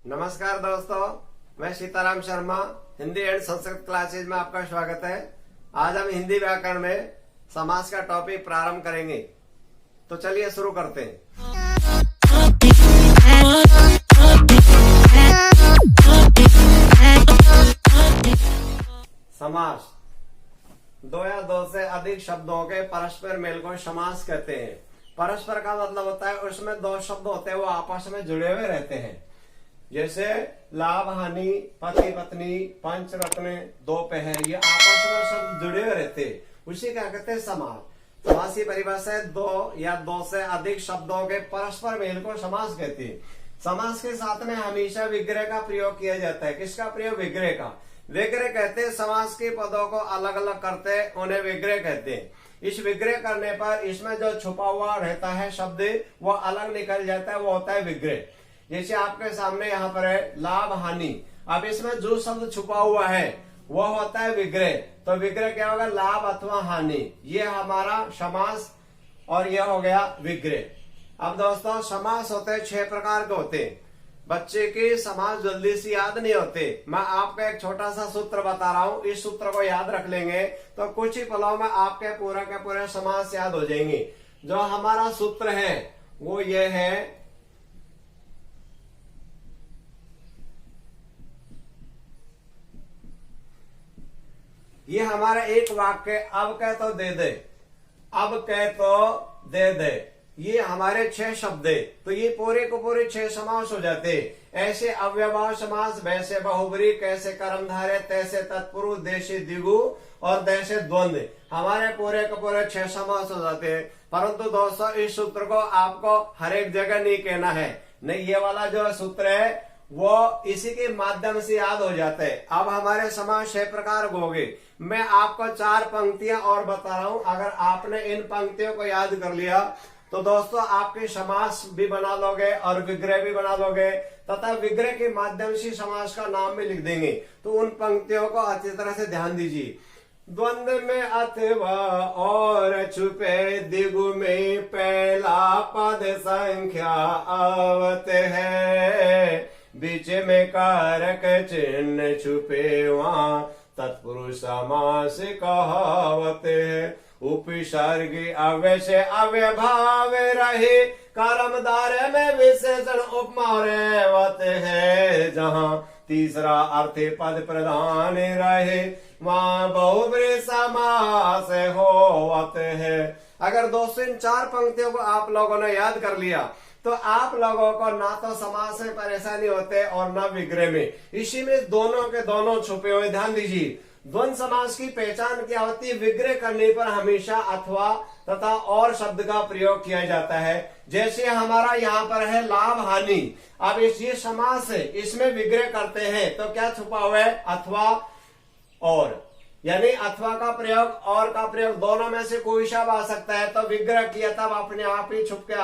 नमस्कार दोस्तों, मैं सीताराम शर्मा हिंदी एंड संस्कृत क्लासेज में आपका स्वागत है। आज हम हिंदी व्याकरण में समास का टॉपिक प्रारंभ करेंगे, तो चलिए शुरू करते हैं। समास दो या दो से अधिक शब्दों के परस्पर मेल को समास कहते हैं। परस्पर का मतलब होता है उसमें दो शब्द होते हैं, वो आपस में जुड़े हुए रहते हैं। जैसे लाभ हानि, पति पत्नी, पंच रत्न, दो पहर, ये आपस में शब्द जुड़े हुए रहते हैं, उसी क्या कहते हैं समास। समास की परिभाषा है दो या दो से अधिक शब्दों के परस्पर मेल को समास कहते हैं। समास के साथ में हमेशा विग्रह का प्रयोग किया जाता है। किसका प्रयोग? विग्रह का। विग्रह कहते हैं समास के पदों को अलग अलग करते हैं, उन्हें विग्रह कहते हैं। इस विग्रह करने पर इसमें जो छुपा हुआ रहता है शब्द वो अलग निकल जाता है, वो होता है विग्रह। जैसे आपके सामने यहाँ पर है लाभ हानि, अब इसमें जो शब्द छुपा हुआ है वो होता है विग्रह। तो विग्रह क्या होगा? लाभ अथवा हानि, ये हमारा समास और यह हो गया विग्रह। अब दोस्तों समास होते हैं 6 प्रकार के होते हैं। बच्चे के समास जल्दी से याद नहीं होते। मैं आपको एक छोटा सा सूत्र बता रहा हूँ, इस सूत्र को याद रख लेंगे तो कुछ ही पलों में आपके पूरा के पूरे समास याद हो जाएंगे। जो हमारा सूत्र है वो ये है, ये हमारा एक वाक्य अब कह तो दे दे, अब कह तो दे दे, ये हमारे 6 शब्द है। तो ये पूरे को पूरे 6 समास हो जाते। ऐसे अव्ययभाव समास, वैसे बहुब्री, कैसे कर्मधारय, तैसे तत्पुरुष, देशे द्विगु और दैसे द्वंद्व, हमारे पूरे को पूरे 6 समास हो जाते हैं। परंतु दोस्तों इस सूत्र को आपको हर एक जगह नहीं कहना है, नहीं, ये वाला जो सूत्र है वो इसी के माध्यम से याद हो जाते हैं। अब हमारे समास 6 प्रकार हो गए। मैं आपको 4 पंक्तियां और बता रहा हूं, अगर आपने इन पंक्तियों को याद कर लिया तो दोस्तों आपके समास भी बना लोगे और विग्रह भी बना लोगे, तथा विग्रह के माध्यम से समास का नाम भी लिख देंगे। तो उन पंक्तियों को अच्छी तरह से ध्यान दीजिए। द्वंद्व में अथवा और छुपे दिगु में पहला पद संख्या आवत है, बीच में कारक चिन्ह छुपे वहां तत्पुरुष समास कहावत है। उपसर्ग अव्यय से अव्यभाव रहे, कर्मधार में विशेषण उपमा रेवत है। जहाँ तीसरा अर्थ पद प्रधान रहे, वहाँ बहुब्री समास होवत है। अगर दोस्तों इन 4 पंक्तियों को आप लोगों ने याद कर लिया तो आप लोगों को ना तो समास में परेशानी होते और ना विग्रह में। इसी में दोनों के दोनों छुपे हुए। ध्यान दीजिए, द्वंद्व समास की पहचान क्या होती है? विग्रह करने पर हमेशा अथवा तथा और शब्द का प्रयोग किया जाता है। जैसे हमारा यहाँ पर है लाभ हानि, अब ये समास है, इसमें विग्रह करते हैं तो क्या छुपा हुआ है? अथवा और, यानी अथवा का प्रयोग और का प्रयोग दोनों में से कोई शब्द आ सकता है। तो विग्रह किया तब अपने आप ही छुप के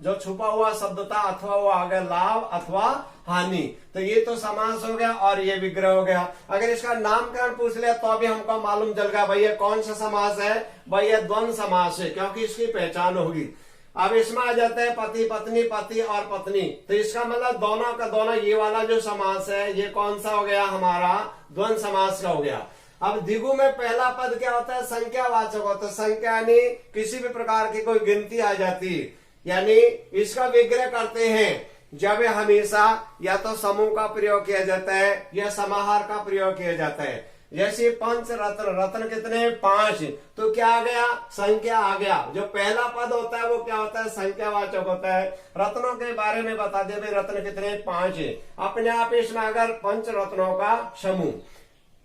जो छुपा हुआ शब्द था अथवा वो आ गया लाभ अथवा हानि। तो ये तो समास हो गया और ये विग्रह हो गया। अगर इसका नामकरण पूछ लिया तो अभी हमको मालूम चल गया भाई ये कौन सा समास है, भाई ये द्वंद्व समास है, क्योंकि इसकी पहचान होगी। अब इसमें आ जाता है पति पत्नी, पति और पत्नी, तो इसका मतलब दोनों का दोनों, ये वाला जो समास है ये कौन सा हो गया? हमारा द्वंद्व समास का हो गया। अब द्विगु में पहला पद क्या होता है? संख्यावाचक होता है। संख्या यानी किसी भी प्रकार की कोई गिनती आ जाती है, यानी इसका विग्रह करते हैं जब हमेशा या तो समूह का प्रयोग किया जाता है या समाहार का प्रयोग किया जाता है। जैसे पंच रत्न, रत्न कितने? 5, तो क्या आ गया? संख्या आ गया। जो पहला पद होता है वो क्या होता है? संख्यावाचक होता है। रत्नों के बारे में बता दे भाई, रत्न कितने? 5 है। अपने आप इसमें अगर पंच रत्नों का समूह।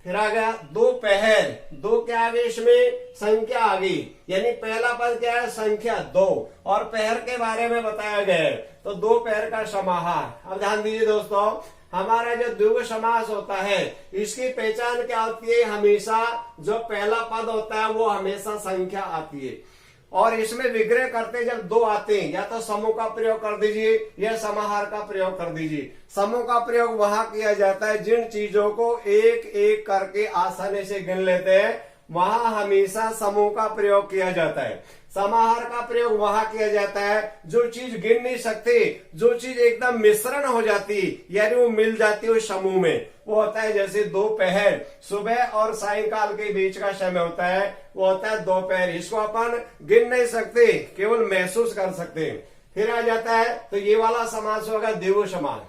फिर आ गया दो पहर, दो क्या आ गई? इसमें संख्या आ गई, यानी पहला पद क्या है? संख्या 2, और पहर के बारे में बताया गया है तो दो पहर का समाहार। अब ध्यान दीजिए दोस्तों, हमारा जो द्विगु समास होता है इसकी पहचान क्या होती है? हमेशा जो पहला पद होता है वो हमेशा संख्या आती है, और इसमें विग्रह करते जब 2 आते हैं, या तो समूह का प्रयोग कर दीजिए या समाहार का प्रयोग कर दीजिए। समूह का प्रयोग वहां किया जाता है जिन चीजों को एक एक करके आसानी से गिन लेते हैं, वहां हमेशा समूह का प्रयोग किया जाता है। समाहार का प्रयोग वहां किया जाता है जो चीज गिन नहीं सकती, जो चीज एकदम मिश्रण हो जाती, यानी वो मिल जाती है उस समूह में, वो होता है जैसे दोपहर, सुबह और सायंकाल के बीच का समय होता है, वो होता है दोपहर। इसको अपन गिन नहीं सकते, केवल महसूस कर सकते। फिर आ जाता है तो ये वाला समास होगा द्विगु समास।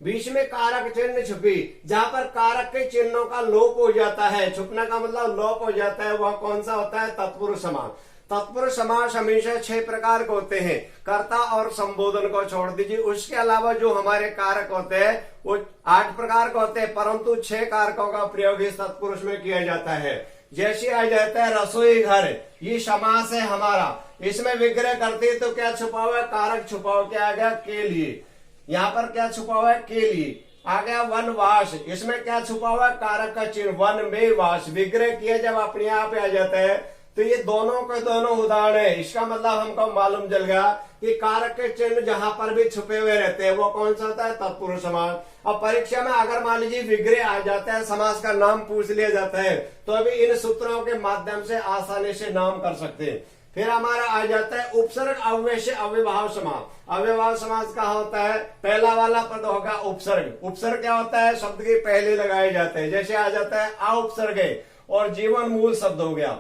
बीच में कारक चिन्ह छुपी, जहां पर कारक के चिन्हों का लोप हो जाता है, छुपने का मतलब लोप हो जाता है, वह कौन सा होता है? तत्पुरुष समास। तत्पुरुष समास हमेशा 6 प्रकार के होते हैं, कर्ता और संबोधन को छोड़ दीजिए। उसके अलावा जो हमारे कारक होते हैं वो 8 प्रकार के होते हैं, परंतु 6 कारकों का प्रयोग इस तत्पुरुष में किया जाता है। जैसे आ जाता है रसोई घर, ये समास है हमारा, इसमें विग्रह करते तो क्या छुपा हुआ है? कारक छुपा हुआ, क्या आ गया? के लिए। यहाँ पर क्या छुपा हुआ है? के लिए। आ गया वनवास, इसमें क्या छुपा हुआ है? कारक का चिन्ह, वन में वास, विग्रह किया जब अपने आप आ जाता है तो ये दोनों के दोनों उदाहरण है। इसका मतलब हमको मालूम चल गया कि कारक के चिन्ह जहां पर भी छुपे हुए रहते हैं वो कौन सा होता है? तत्पुरुष समास। अब परीक्षा में अगर मान लीजिए विग्रह आ जाता है, समास का नाम पूछ लिया जाता है, तो अभी इन सूत्रों के माध्यम से आसानी से नाम कर सकते हैं। फिर हमारा आ जाता है उपसर्ग अव्यय से अव्ययभाव समास। अव्ययभाव समास का होता है पहला वाला पद होगा उपसर्ग। उपसर्ग क्या होता है? शब्द के पहले लगाए जाते हैं, जैसे आ जाता है अउपसर्ग और जीवन मूल शब्द हो गया।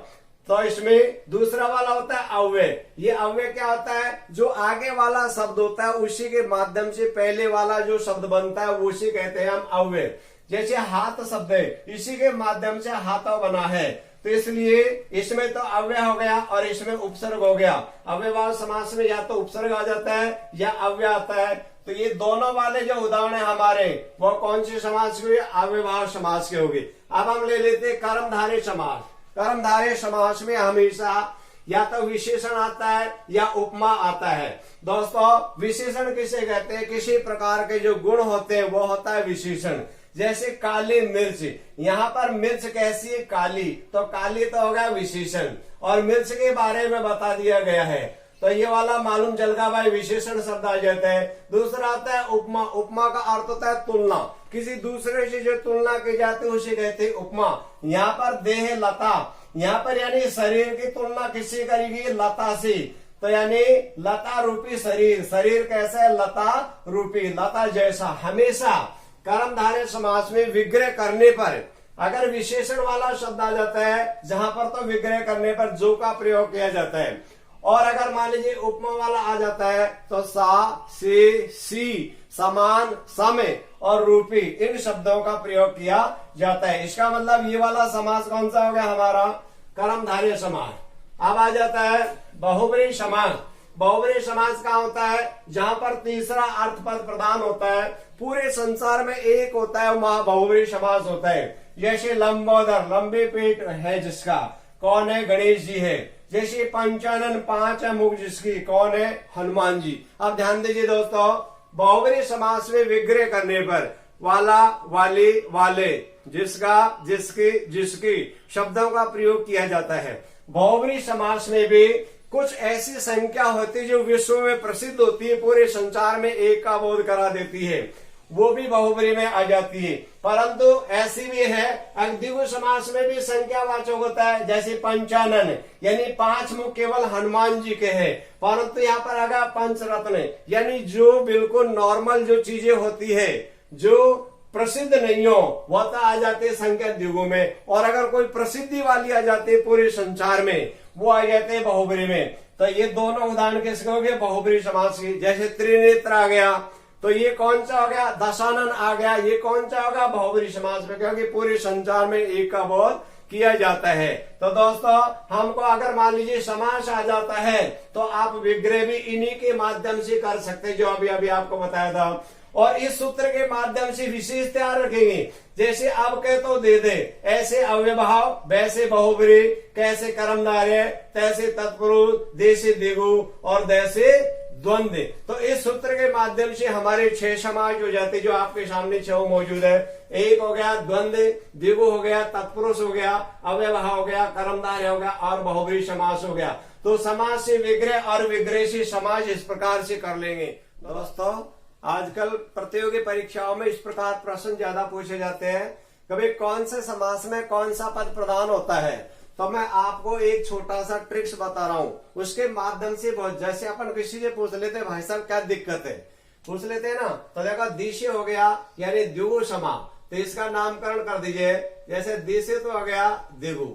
तो इसमें दूसरा वाला होता है अव्यय। ये अव्यय क्या होता है? जो आगे वाला शब्द होता है उसी के माध्यम से पहले वाला जो शब्द बनता है उसी कहते हैं हम अव्यय। जैसे हाथ शब्द है, इसी के माध्यम से हाथा बना है, तो इसलिए इसमें तो अव्यय हो गया और इसमें उपसर्ग हो गया। अव्ययभाव समास में या तो उपसर्ग आ जाता है या अव्यय आता है। तो ये दोनों वाले जो उदाहरण है हमारे, वो कौन सी समास के हुए? अव्ययभाव समास के होगी। अब हम ले लेते हैं कर्मधारय समास। कर्मधारय समास में हमेशा या तो विशेषण आता है या उपमा आता है। दोस्तों विशेषण किसे कहते हैं? किसी प्रकार के जो गुण होते हैं वो होता है विशेषण। जैसे काली मिर्च, यहाँ पर मिर्च कैसी है? काली, तो काली तो होगा विशेषण, और मिर्च के बारे में बता दिया गया है, तो ये वाला मालूम चल गया भाई, विशेषण शब्द आ जाता है। दूसरा आता है उपमा। उपमा का अर्थ होता है तुलना, किसी दूसरे से जो तुलना की जाती है उसे कहते हैं उपमा। यहाँ पर देह लता, यहाँ पर यानी शरीर की तुलना किससे करेगी? लता से, तो यानी लता रूपी शरीर। शरीर कैसा है? लता रूपी, लता जैसा। हमेशा कर्मधारय समास में विग्रह करने पर अगर विशेषण वाला शब्द आ जाता है, जहां पर तो विग्रह करने पर जो का प्रयोग किया जाता है, और अगर मान लीजिए उपमा वाला आ जाता है तो सा, से, सी, समान, समय और रूपी, इन शब्दों का प्रयोग किया जाता है। इसका मतलब ये वाला समास कौन सा हो गया हमारा? कर्मधारय समास। अब आ जाता है बहुब्रीहि समास। बहुब्रीहि समास का होता है जहां पर तीसरा अर्थपद प्रदान होता है। पूरे संसार में एक होता है, वहां बहुब्रीहि समास होता है। जैसे लंबोदर, लंबे पेट है जिसका, कौन है? गणेश जी है। जैसे पंचानन, 5 मुख जिसकी, कौन है? हनुमान जी। अब ध्यान दीजिए दोस्तों, बहुब्रीहि समास में विग्रह करने पर वाला, वाली, वाले, जिसका, जिसकी, जिसकी शब्दों का प्रयोग किया जाता है। बहुब्रीहि समास में भी कुछ ऐसी संख्या होती है जो विश्व में प्रसिद्ध होती है, पूरे संसार में एक का बोध करा देती है, वो भी बहुब्रीहि में आ जाती है। परंतु ऐसी भी है द्विगु समास में भी संख्यावाचक होता है, जैसे पंचानन, यानी 5 मुख केवल हनुमान जी के हैं, परंतु यहाँ पर आगा पंचरत्न, यानी जो बिल्कुल नॉर्मल जो चीजें होती है, जो प्रसिद्ध नहीं हो, वह तो आ जाते हैं संख्या द्विगु में, और अगर कोई प्रसिद्धि वाली आ जाती है पूरे संसार में, वो आ जाते हैं बहुब्रीहि में। तो ये दोनों उदाहरण किसके हो गए? बहुब्रीहि समास की। जैसे त्रिनेत्र आ गया, तो ये कौन सा हो गया? दशानन आ गया, ये कौन सा होगा? बहुब्रीहि समास में, क्योंकि पूरे संसार में एक का बोध किया जाता है। तो दोस्तों हमको अगर मान लीजिए समास आ जाता है तो आप विग्रह भी इन्हीं के माध्यम से कर सकते हैं, जो अभी अभी आपको बताया था। और इस सूत्र के माध्यम से विशेष तैयार रखेंगे, जैसे अब कह तो दे दे, ऐसे अव्ययभाव, वैसे बहुब्रीहि, कैसे कर्मधारय, तैसे तत्पुरुष, जैसे द्विगु और जैसे द्वंद्व। तो इस सूत्र के माध्यम से हमारे 6 समास हो जाते, जो आपके सामने 6 मौजूद है। एक हो गया द्वंद्व, द्विगु हो गया, तत्पुरुष हो गया, अव्ययभाव हो गया, कर्मधारय हो गया और बहुब्रीहि समास हो गया। तो समास से विग्रह और विग्रह से समास इस प्रकार से कर लेंगे। दोस्तों आजकल प्रतियोगी परीक्षाओं में इस प्रकार प्रश्न ज्यादा पूछे जाते हैं, कभी कौन से समास में कौन सा पद प्रधान होता है। तो मैं आपको एक छोटा सा ट्रिक्स बता रहा हूं, उसके माध्यम से बहुत, जैसे अपन किसी से पूछ लेते भाई साहब क्या दिक्कत है, पूछ लेते हैं ना, तो देखो दिशे हो गया यानी द्विगु समा, तो इसका नामकरण कर दीजिए, जैसे दिशे तो हो गया द्विगु,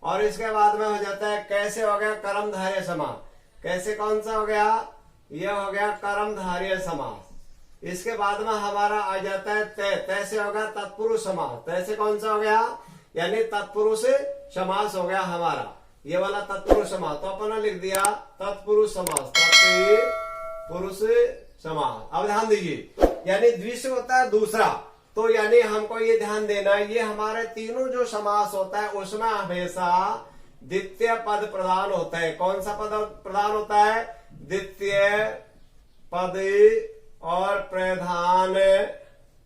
और इसके बाद में हो जाता है कैसे हो गया कर्मधारय समास, कैसे कौन सा हो गया, यह हो गया कर्मधारय समास। इसके बाद में हमारा आ जाता है तय, तय से हो गया तत्पुरुष समास, तय से कौन सा हो गया यानी तत्पुरुष समास हो गया हमारा, ये वाला तत्पुरुष समास, तो अपन ने लिख दिया तत्पुरुष समास, तत्पुरुष समास। अब ध्यान दीजिए, यानी द्वितीय होता है दूसरा, तो यानी हमको ये ध्यान देना है, ये हमारे तीनों जो समास होता है उसमें हमेशा द्वितीय पद प्रधान होता है। कौन सा पद प्रधान होता है, द्वितीय पद और प्रधान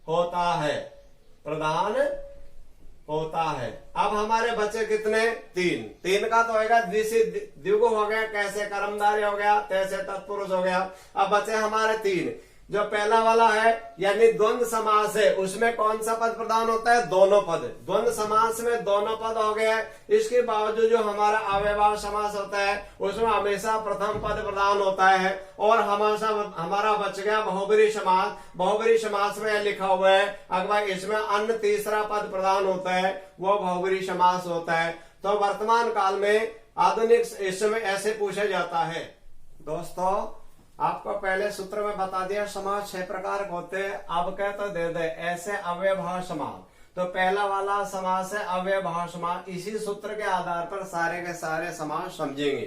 होता है, प्रधान होता है। अब हमारे बचे कितने, तीन, तीन का तो होगा द्वितीय द्विगु हो गया, कैसे कर्मधारय हो गया, तैसे तत्पुरुष हो गया। अब बचे हमारे तीन, जो पहला वाला है यानी द्वंद्व समास है, उसमें कौन सा पद प्रधान होता है, दोनों पद, द्वंद्व समास में दोनों पद हो गए। इसके बावजूद जो हमारा अव्ययभाव समास होता है उसमें हमेशा प्रथम पद प्रधान होता है, और हमारा बच गया बहुब्रीहि समास। बहुब्रीहि समास में लिखा हुआ है अगर इसमें अन्य तीसरा पद प्रधान होता है वो बहुब्रीहि समास होता है। तो वर्तमान काल में आधुनिक इसमें ऐसे पूछा जाता है। दोस्तों आपको पहले सूत्र में बता दिया समास 6 प्रकार के होते हैं, अब कह तो दे दे ऐसे अव्ययभाव समास, तो पहला वाला समास है अव्ययभाव समास। इसी सूत्र के आधार पर सारे के सारे समास समझेंगे।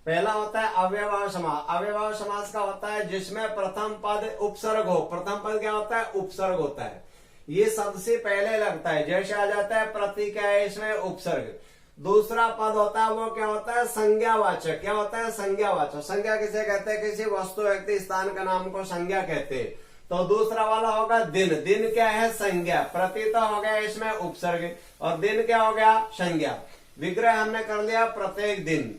पहला होता है अव्ययभाव समास। अव्ययभाव समास का होता है जिसमें प्रथम पद उपसर्ग हो। प्रथम पद क्या होता है, उपसर्ग होता है, ये सबसे पहले लगता है, जैसे आ जाता है प्रति क्या है इसमें उपसर्ग। दूसरा पद होता है वो क्या होता है, संज्ञावाचक। क्या होता है, संज्ञावाचक। संज्ञा किसे कहते हैं, किसी वस्तु व्यक्ति स्थान का नाम को संज्ञा कहते हैं। तो दूसरा वाला होगा दिन। दिन क्या है, संज्ञा। प्रति तो हो गया इसमें उपसर्ग, और दिन क्या हो गया, संज्ञा। विग्रह हमने कर लिया प्रत्येक दिन,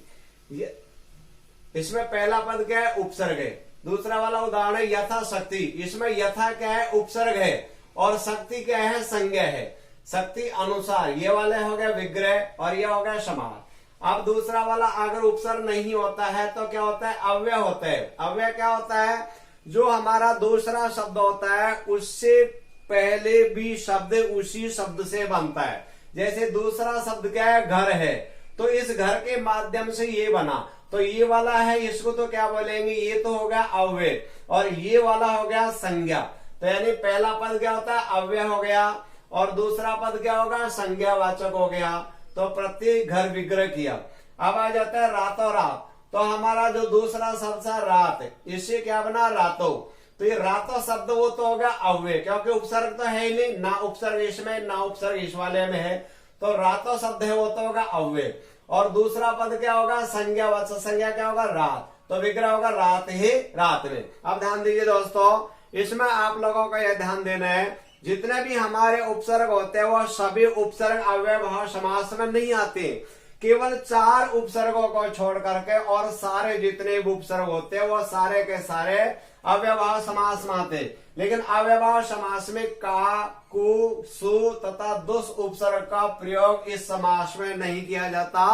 इसमें पहला पद क्या है, उपसर्ग है। दूसरा वाला उदाहरण है यथा शक्ति, इसमें यथा क्या है, उपसर्ग है, और शक्ति क्या है, संज्ञा है। शक्ति अनुसार, ये वाले हो गए विग्रह, और ये हो गया समास। अब दूसरा वाला अगर उपसर्ग नहीं होता है तो क्या होता है, अव्यय होता है। अव्यय क्या होता है, जो हमारा दूसरा शब्द होता है उससे पहले भी शब्द उसी शब्द से बनता है। जैसे दूसरा शब्द क्या है, घर है, तो इस घर के माध्यम से ये बना, तो ये वाला है, इसको तो क्या बोलेंगे, ये तो हो गया अव्यय, और ये वाला हो गया संज्ञा। तो यानी पहला पद क्या होता है, अव्यय हो गया, और दूसरा पद क्या होगा, संज्ञावाचक हो गया। तो प्रत्येक घर विग्रह किया। अब आ जाता है रातों रात, तो हमारा जो दूसरा शब्द है रात, इससे क्या बना, रातों। तो ये रातों शब्द वो तो होगा अव्यय, क्योंकि उपसर्ग तो है ही नहीं, ना उपसर्ग इसमें ना उपसर्ग इस वाले में है, तो रातों शब्द है वो तो होगा अव्यय। और दूसरा पद क्या होगा, संज्ञावाचक। संज्ञा क्या होगा, रात, तो विग्रह होगा रात ही रात में। अब ध्यान दीजिए दोस्तों, इसमें आप लोगों का यह ध्यान देना है, जितने भी हमारे उपसर्ग होते हैं वो सभी उपसर्ग अव्ययभाव समास में नहीं आते। केवल 4 उपसर्गों को छोड़ करके और सारे जितने भी उपसर्ग होते हैं वो सारे के सारे अव्ययभाव समास में आते। लेकिन अव्ययभाव समास में का, कु, सु तथा दुस उपसर्ग का प्रयोग इस समास में नहीं किया जाता।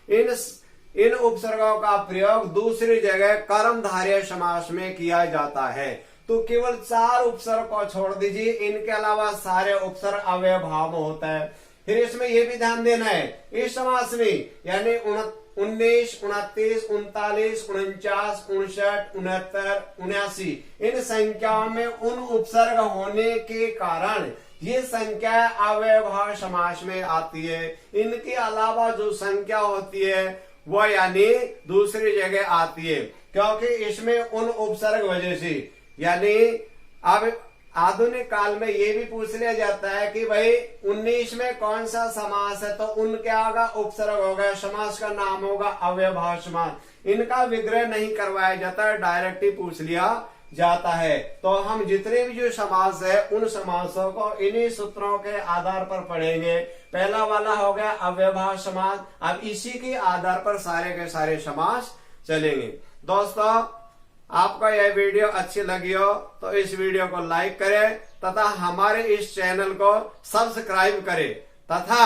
इन उपसर्गों का प्रयोग दूसरी जगह कर्मधारय समास में किया जाता है। तो केवल 4 उपसर्ग को छोड़ दीजिए, इनके अलावा सारे उपसर्ग अव्ययभाव में होता है। फिर इसमें यह भी ध्यान देना है, इस समास में यानी 19, 29, 39, 49, 59, 69, 79 इन संख्याओं में उन उपसर्ग होने के कारण ये संख्या अव्ययभाव समास में आती है। इनके अलावा जो संख्या होती है वो यानी दूसरी जगह आती है, क्योंकि इसमें उन उपसर्ग वजह से, यानी अब आधुनिक काल में ये भी पूछ लिया जाता है कि भाई 19 में कौन सा समास है, तो उन क्या होगा, उपसर्ग होगा, समास का नाम होगा अव्ययभाव समास। इनका विग्रह नहीं करवाया जाता है, डायरेक्ट ही पूछ लिया जाता है। तो हम जितने भी जो समास है उन समासों को इन्हीं सूत्रों के आधार पर पढ़ेंगे। पहला वाला हो गया अव्ययभाव समास। अब इसी के आधार पर सारे के सारे समास चलेंगे। दोस्तों आपको यह वीडियो अच्छी लगी हो तो इस वीडियो को लाइक करें तथा हमारे इस चैनल को सब्सक्राइब करें तथा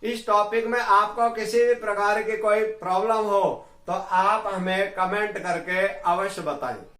इस टॉपिक में आपको किसी भी प्रकार की कोई प्रॉब्लम हो तो आप हमें कमेंट करके अवश्य बताएं।